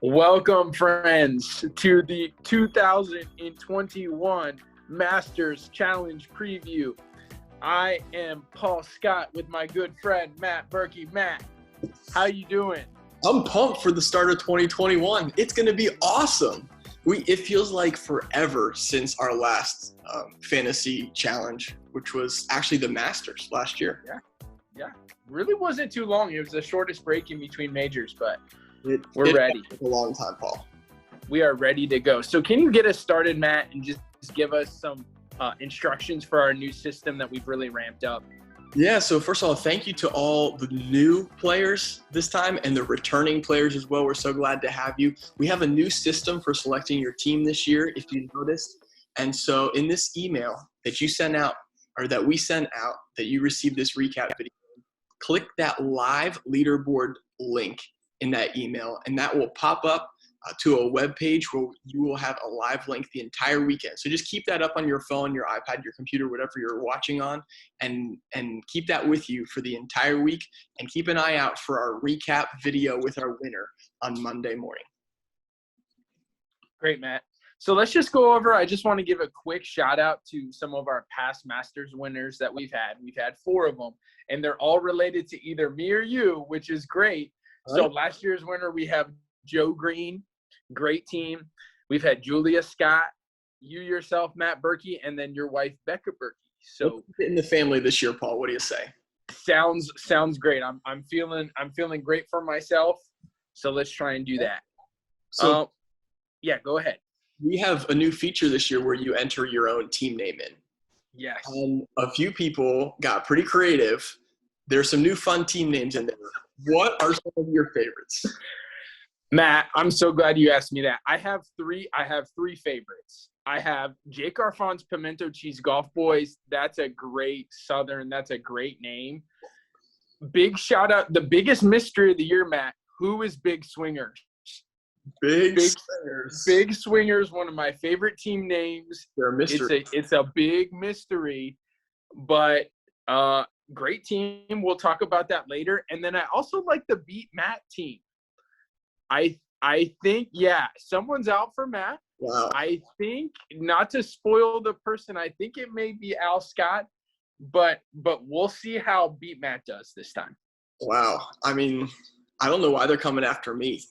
Welcome, friends, to the 2021 Masters Challenge Preview. I am Paul Scott with my good friend, Matt Berkey. Matt, how you doing? I'm pumped for the start of 2021. It's going to be awesome. It feels like forever since our last fantasy challenge, which was actually the Masters last year. Yeah. Really wasn't too long. It was the shortest break in between majors, but We're ready. A long time, Paul. We are ready to go. So can you get us started, Matt, and just give us some instructions for our new system that we've really ramped up? Yeah, so first of all, thank you to all the new players this time and the returning players as well. We're so glad to have you. We have a new system for selecting your team this year, if you noticed. And so in this email that you sent out, or that we sent out, that you received this recap video, click that live leaderboard link in that email, and that will pop up to a web page where you will have a live link the entire weekend. So just keep that up on your phone, your iPad, your computer, whatever you're watching on, and keep that with you for the entire week, and keep an eye out for our recap video with our winner on Monday morning. Great, Matt. So let's just go over, I just want to give a quick shout out to some of our past Masters winners that we've had. We've had 4 of them, and they're all related to either me or you, which is great. So last year's winner, we have Joe Green, great team. We've had Julia Scott, you yourself, Matt Berkey, and then your wife, Becca Berkey. So in the family this year, Paul, what do you say? Sounds great. I'm feeling great for myself. So let's try and do that. So yeah, go ahead. We have a new feature this year where you enter your own team name in. Yes. A few people got pretty creative. There's some new fun team names in there. What are some of your favorites? Matt, I'm so glad you asked me that. I have three favorites. I have Jake Arfon's Pimento Cheese Golf Boys. That's a great Southern. That's a great name. Big shout out. The biggest mystery of the year, Matt. Who is Big Swingers? Big Swingers. Big Swingers, one of my favorite team names. They're a mystery. It's a big mystery, but great team. We'll talk about that later. And then I also like the Beat Matt team. I think, yeah, someone's out for Matt. Wow. I think, not to spoil the person, I think it may be Al Scott, but we'll see how Beat Matt does this time. Wow. I mean, I don't know why they're coming after me.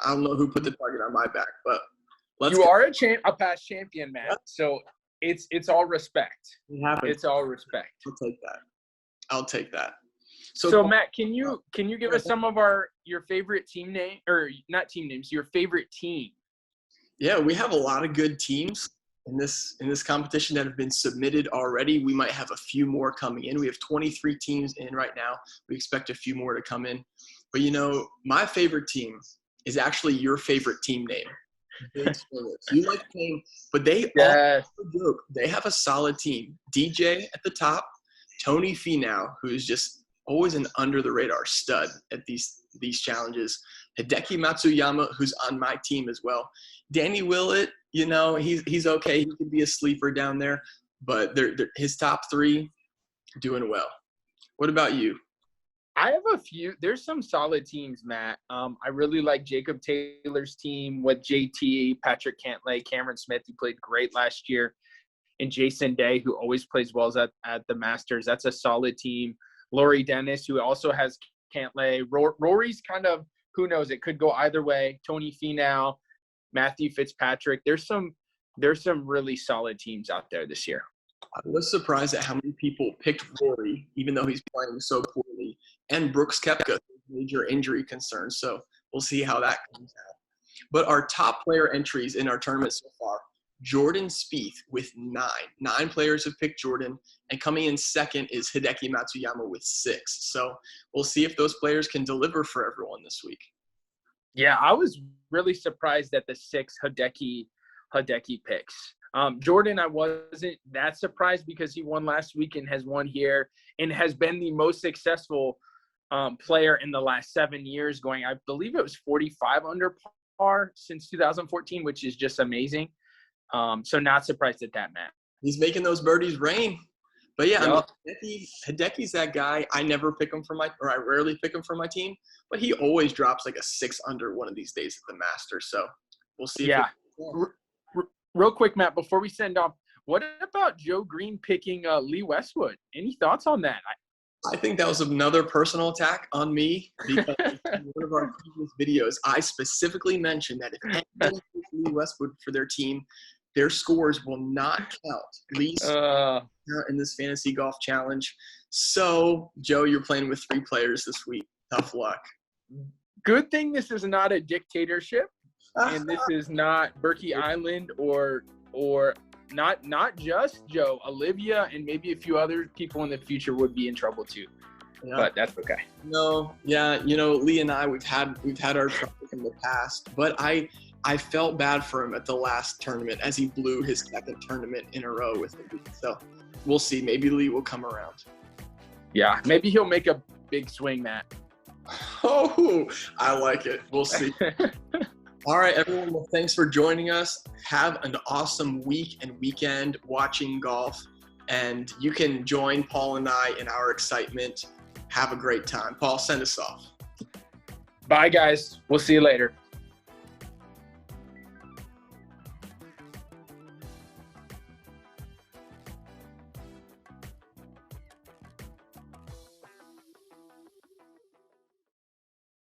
I don't know who put the target on my back, but you are a past champion, Matt. Yeah. So it's all respect. It's all respect. I'll take that. So Matt, can you give us some of your favorite team name, or not team names, your favorite team? Yeah, we have a lot of good teams in this competition that have been submitted already. We might have a few more coming in. We have 23 teams in right now. We expect a few more to come in. But my favorite team is actually your favorite team name. Big Swingers. You like the name, but they have a solid team. DJ at the top, Tony Finau, who's just always an under-the-radar stud at these challenges. Hideki Matsuyama, who's on my team as well. Danny Willett, he's okay. He could be a sleeper down there, but his top 3 doing well. What about you? I have a few. There's some solid teams, Matt. I really like Jacob Taylor's team with JT, Patrick Cantlay, Cameron Smith, who played great last year, and Jason Day, who always plays well at the Masters. That's a solid team. Laurie Dennis, who also has Cantlay. Rory's kind of, who knows, it could go either way. Tony Finau, Matthew Fitzpatrick. There's some really solid teams out there this year. I was surprised at how many people picked Rory, even though he's playing so poorly, and Brooks Koepka, major injury concerns. So we'll see how that comes out. But our top player entries in our tournament so far, Jordan Spieth with 9. 9 players have picked Jordan, and coming in second is Hideki Matsuyama with 6. So we'll see if those players can deliver for everyone this week. Yeah, I was really surprised at the 6 Hideki picks. Jordan, I wasn't that surprised because he won last week and has won here and has been the most successful player in the last 7 years, going, I believe it was 45 under par since 2014, which is just amazing. So not surprised at that, Matt. He's making those birdies rain. But yeah, Yep. I mean, Hideki's that guy. I rarely pick him for my team, but he always drops like a 6 under one of these days at the Masters. So we'll see. Yeah. If Real quick, Matt, before we send off, what about Joe Green picking Lee Westwood? Any thoughts on that? I think that was another personal attack on me because in one of our previous videos, I specifically mentioned that if anybody picks Lee Westwood for their team, their scores will not count. Lee's in this fantasy golf challenge. So, Joe, you're playing with 3 players this week. Tough luck. Good thing this is not a dictatorship, and this is not Berkey Island or not just Joe. Olivia and maybe a few other people in the future would be in trouble too. Yeah. But that's okay. No, yeah, Lee and I, we've had our trouble in the past, but I felt bad for him at the last tournament as he blew his 2nd tournament in a row with Lee. So we'll see. Maybe Lee will come around. Yeah, maybe he'll make a big swing, Matt. Oh, I like it. We'll see. All right, everyone. Well, thanks for joining us. Have an awesome week and weekend watching golf. And you can join Paul and I in our excitement. Have a great time. Paul, send us off. Bye, guys. We'll see you later.